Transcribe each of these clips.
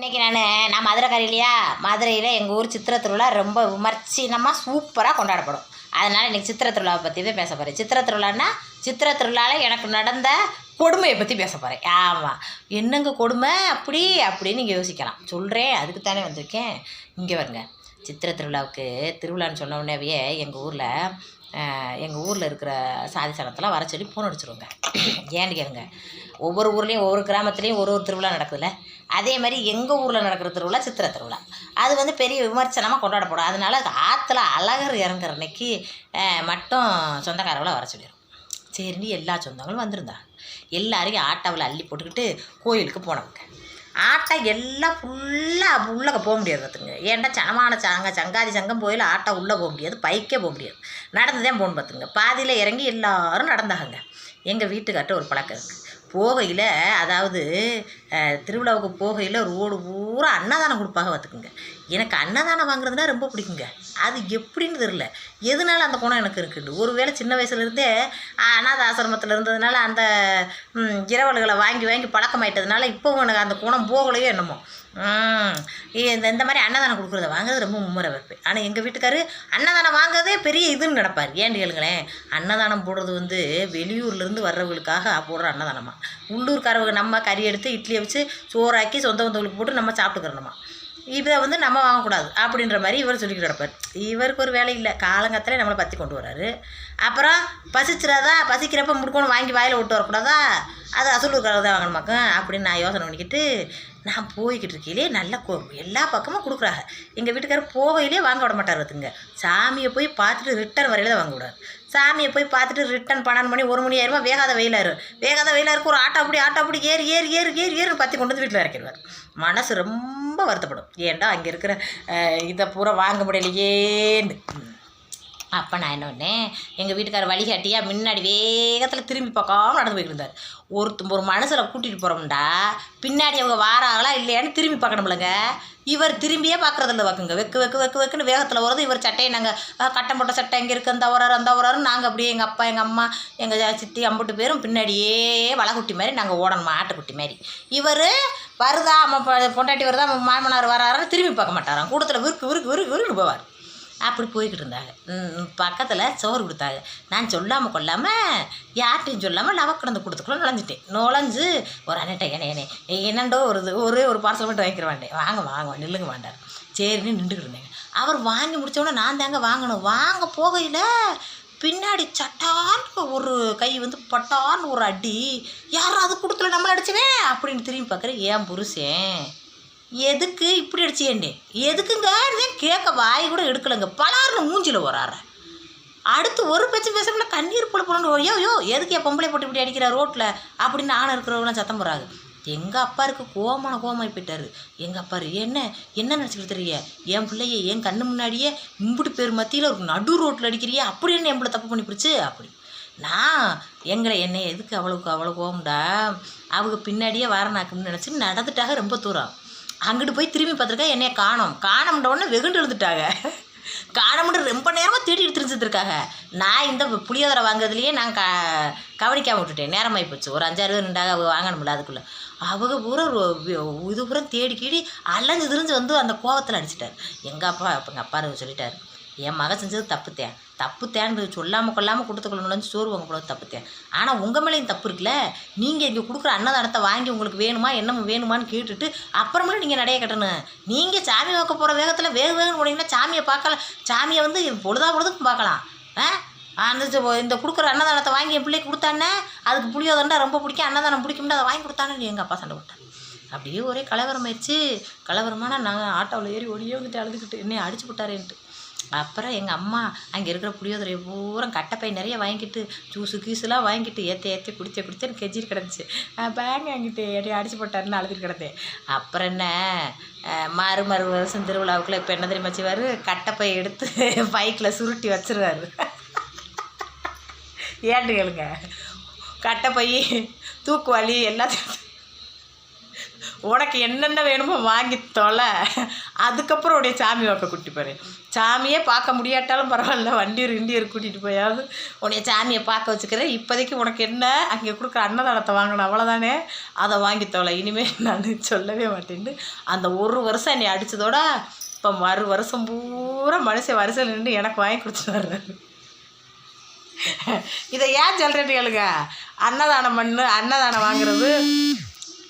இன்றைக்கி நான் மதுரைக்காரி இல்லையா, மதுரையில் எங்கள் ஊர் சித்திரை திருவிழா ரொம்ப விமர்சனமாக சூப்பராக கொண்டாடப்படும். அதனால் இன்றைக்கி சித்திரை திருவிழாவை பற்றி தான் பேச போகிறேன். சித்திரை திருவிழான்னா சித்திரை திருவிழாவில் எனக்கு நடந்த கொடுமையை பற்றி பேச போகிறேன். ஆமாம், என்னங்க கொடுமை அப்படின்னு நீங்கள் யோசிக்கலாம். சொல்கிறேன், அதுக்கு தானே வந்திருக்கேன். இங்கே வருங்க, சித்திரை திருவிழாவுக்கு திருவிழான்னு சொன்ன உடனேவே எங்கள் ஊரில் இருக்கிற சாதி சனத்தெல்லாம் வர சொல்லி ஃபோன் அடிச்சிருவோங்க. ஏன்னு கேளுங்க, ஒவ்வொரு ஊர்லேயும் ஒவ்வொரு கிராமத்துலேயும் ஒரு திருவிழா நடக்குதுல்ல, அதே மாதிரி எங்கள் ஊரில் நடக்கிற திருவிழா சித்திரை திருவிழா. அது பெரிய விமர்சனமாக கொண்டாடப்படும். அதனால் அது ஆற்றுல அழகர் இறங்குற அன்னைக்கு மட்டும் சொந்தக்காரங்களை வர சொல்லிடும். சரின்னு எல்லா சொந்தங்களும் வந்திருந்தாங்க. எல்லாரையும் ஆட்டாவில் அள்ளி போட்டுக்கிட்டு கோயிலுக்கு போனவங்க. ஆட்டை எல்லாம் ஃபுல்லாக உள்ளே போக முடியாது பார்த்துங்க. ஏன்டா சனமான சங்காதி சங்கம் போயில் ஆட்டை உள்ளே போக முடியாது, பைக்கே போக முடியாது, நடந்து தான் போகணும் பார்த்துங்க. பாதியில் இறங்கி எல்லோரும் நடந்தாங்க. எங்கள் வீட்டுக்கார்ட்ட ஒரு பழக்கம் இருக்குது. போகையில், அதாவது திருவிழாவுக்கு போகையில் ரோடு பூரா அன்னதானம் கொடுப்பாக பார்த்துக்குங்க. எனக்கு அன்னதானம் வாங்குறதுனா ரொம்ப பிடிக்குங்க. அது எப்படின்னு தெரில, எதனால அந்த குணம் எனக்கு இருக்குது. ஒருவேளை சின்ன வயசுலேருந்தே அநாத ஆசிரமத்தில் இருந்ததுனால அந்த இரவல்களை வாங்கி பழக்கமாயிட்டதுனால இப்போவும் எனக்கு அந்த குணம் போகலையோ என்னமோ. இந்த மாதிரி அன்னதானம் கொடுக்குறத வாங்குறது ரொம்ப மும்முறை வைப்பேன். ஆனால் எங்கள் வீட்டுக்காரு அன்னதானம் வாங்குறதே பெரிய இதுன்னு நினைப்பார். ஏன்னு கேளுங்களேன், அன்னதானம் போடுறது வெளியூர்லேருந்து வர்றவங்களுக்காக போடுற அன்னதானமா, உள்ளூர்காரவங்க நம்ம கறி எடுத்து இட்லியை வச்சு சோறாக்கி சொந்த பந்தவங்களுக்கு போட்டு நம்ம சாப்பிட்டுக்கிறணுமா, இதை நம்ம வாங்கக்கூடாது அப்படின்ற மாதிரி இவர் சொல்லிக்கிட்டு கிடப்பார். இவருக்கு ஒரு வேலை இல்லை, காலங்கத்திலே நம்மளை பற்றி கொண்டு வராரு. அப்புறம் பசிச்சிடாதா, பசிக்கிறப்ப முடுக்கணும் வாங்கி வாயில் விட்டு வரக்கூடாதா, அது அசூலுக்காக தான் வாங்கணுமாக்க அப்படின்னு நான் யோசனை பண்ணிக்கிட்டு நான் போய்கிட்டு இருக்கையிலே நல்ல எல்லா பக்கமும் கொடுக்குறாங்க. எங்கள் வீட்டுக்காரர் போகையிலே வாங்க விட மாட்டார் பார்த்துங்க. சாமியை போய் பார்த்துட்டு ரிட்டன் வரையில தான் வாங்க விடாரு. சாமியை போய் பார்த்துட்டு ரிட்டன் 12 மணி 1 மணி ஆயிரமா வேகாத வெயிலாருக்கு ஒரு ஆட்டோ ஏறி ஏறுன்னு பற்றி கொண்டு வந்து வீட்டில் இறக்கிடுவார். மனசு ரொம்ப வருத்தப்படும். ஏன்டா அங்கே இருக்கிற இதை பூரா வாங்க முடியலையேன்னு. அப்போ நான் என்ன பண்ணேன், எங்கள் வீட்டுக்காரர் வழிகாட்டியாக முன்னாடி வேகத்தில் திரும்பி பார்க்காம நடந்து போய்கிட்டு இருந்தார். ஒரு மனுஷனை கூட்டிகிட்டு போகிறோம்டா பின்னாடி அவங்க வாராங்களா இல்லையான்னு திரும்பி பார்க்கணும்லங்க. இவர் திரும்பியே பார்க்குறதில்ல பார்க்குங்க. வெக்குன்னு வேகத்தில் வருது. இவர் சட்டையை நாங்கள் கட்டம் போட்ட சட்டை எங்கே இருக்குது, அந்த வராரு நாங்கள் அப்படியே எங்கள் அப்பா எங்கள் அம்மா எங்கள் சித்தி அம்புட்டு பேரும் பின்னாடியே வளக்குட்டி மாதிரி நாங்கள் ஓடணுமா, ஆட்டுக்குட்டி மாதிரி. இவர் வருதா பொண்டாட்டி வருதா மாமனார் வராருன்னு திரும்பி பார்க்க மாட்டாராம். கூட்டத்தில் விருக்கு போவார். அப்படி போய்கிட்டு இருந்தாங்க. பக்கத்தில் சோறு கொடுத்தாங்க. நான் சொல்லாமல் கொள்ளாமல் யார்ட்டையும் சொல்லாமல் லவக்கடந்து கொடுத்துக்குள்ள நுழைஞ்சு ஒரு அண்ணன் என்னண்டோ ஒரே ஒரு பார்சல் மட்டும் வாங்கிக்கிற வேண்டேன், வாங்க நில்லுங்க வேண்டார். சரின்னு நின்றுக்கிட்டு இருந்தேங்க. அவர் வாங்கி முடித்தோடனே நான் தாங்க வாங்கணும். வாங்க போகையில் பின்னாடி சட்டான்னு ஒரு கை பட்டான்னு ஒரு அடி. யாரும் அது கொடுத்துல நம்மளை அடிச்சுவேன் அப்படின்னு திரும்பி பார்க்குறேன். ஏன் புருஷன் எதுக்கு இப்படி அடிச்சேன்டே, எதுக்குங்க கேட்க வாய் கூட எடுக்கலைங்க. பலாருன்னு மூஞ்சில் வராற. அடுத்து ஒரு பேசல கண்ணீர் புல யோ எதுக்கு என் பொம்பளை போட்டு இப்படி அடிக்கிற ரோட்டில் அப்படின்னு நானும் இருக்கிறவங்களாம் சத்தம் போகிறாங்க. எங்கள் அப்பா இருக்கு கோமாய் போயிட்டார். எங்கள் அப்பா என்ன நினச்சிக்கிட்டு தெரிய, என் பிள்ளைய என் கண்ணு முன்னாடியே இம்புட்டு பேர் மத்தியில் ஒரு நடு ரோட்டில் அடிக்கிறியே அப்படி என்ன என் பிள்ளை தப்பு பண்ணி பிடிச்சி அப்படி. நான் என்னை எதுக்கு அவ்வளோ கோவம்டா, அவங்க பின்னாடியே வாரனாக்குன்னு நினச்சி நடந்துட்டாக. ரொம்ப தூரம் அங்கிட்டு போய் திரும்பி பார்த்துருக்கா, என்னைய காணோம்ன்ற உடனே வெகுண்டு எழுந்துட்டாங்க. காணமுன்னு ரொம்ப நேரமாக தேடிட்டு தெரிஞ்சுருக்காங்க. நான் இந்த புளியோதரை வாங்குறதுலேயே நான் கவனிக்காமல் விட்டுட்டேன். நேரமாகி போச்சு. ஒரு 5-6 பேர் நின்றாக அவங்க வாங்கணும்ல. அதுக்குள்ளே அவங்க பூரா இது பூரா தேடி அலைஞ்சு திரிஞ்சு அந்த கோவத்தில் அடிச்சிட்டார். எங்கள் அப்பா சொல்லிட்டார், என் மகன் செஞ்சது தப்புத்தேன்னு சொல்லாமல் கொள்ளாமல் கொடுத்துக்கொள்ளணும்னு சோறு வாங்க போகிறது தப்புத்தேன். ஆனால் உங்கள் மேலேயும் தப்பு இருக்குல்ல. நீங்கள் இங்கே கொடுக்குற அன்னதானத்தை வாங்கி உங்களுக்கு வேணுமா என்னமோ வேணுமான்னு கேட்டுட்டு அப்புறமேல நீங்கள் நடைய கட்டணும். நீங்கள் சாமி வைக்க போகிற வேகத்தில் வேகன்னு போனீங்கன்னா சாமியை பார்க்கலாம். சாமியை பொழுதுக்கும் பார்க்கலாம். இந்த கொடுக்குற அன்னதானத்தை வாங்கி என் பிள்ளைக்கு கொடுத்தானே, அதுக்கு புளியோதண்டா ரொம்ப பிடிக்கும், அன்னதானம் பிடிக்கும்னா அதை வாங்கி கொடுத்தானே எங்கள் அப்பா சண்டை போட்டார். அப்படியே ஒரே கலவரமாயிடுச்சு. கலவரமான நாங்கள் ஆட்டோவில் ஏறி ஒடியே அழுதுகிட்டு என்னை அடிச்சு போட்டாரேன்ட்டு. அப்புறம் எங்கள் அம்மா அங்கே இருக்கிற புளியோதரையை பூரா கட்டைப்பை நிறைய வாங்கிட்டு ஜூஸு கீஸுலாம் வாங்கிட்டு ஏற்றி குடிச்சேன்னு கெஞ்சிட்டு கிடந்துச்சு. பேங்க வாங்கிட்டு என்னை அடிச்சு போட்டாருன்னு அழுதுட்டு கிடந்தேன். அப்புறம் என்ன, மறு வருஷம் திருவிழாவுக்குள்ளே இப்போ என்ன தெரியுமா செய்வார், கட்டைப்பை எடுத்து பைக்கில் சுருட்டி வச்சிருவார். ஏன்னு கேளுங்க, கட்டைப்பை தூக்குவாளி எல்லாத்தையும் உனக்கு என்னென்ன வேணுமோ வாங்கி தொலை, அதுக்கப்புறம் உடைய சாமி வாக்க கூட்டி போகிறேன். சாமியே பார்க்க முடியாட்டாலும் பரவாயில்ல, வண்டியூர் கூட்டிகிட்டு போயாவது உன்னைய சாமியை பார்க்க வச்சுக்கிறேன். இப்போதைக்கு உனக்கு என்ன அங்கே கொடுக்குற அன்னதானத்தை வாங்கணும், அவ்வளோதானே, அதை வாங்கி தொலை, இனிமேல் நான் சொல்லவே மாட்டேன்னு அந்த ஒரு வருஷம் என்னை அடித்ததோட இப்போ வருஷம் பூரா மனுஷன் வரிசையில் நின்று எனக்கு வாங்கி கொடுத்துட்டு வர்றாரு. இதை ஏன் சொல்கிறேன்னு கேளுங்க, அன்னதானம் அன்னதானம் வாங்குறது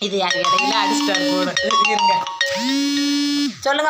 இது இடையில அடிச்சிட்டாரு போட இருங்க சொல்லுங்க.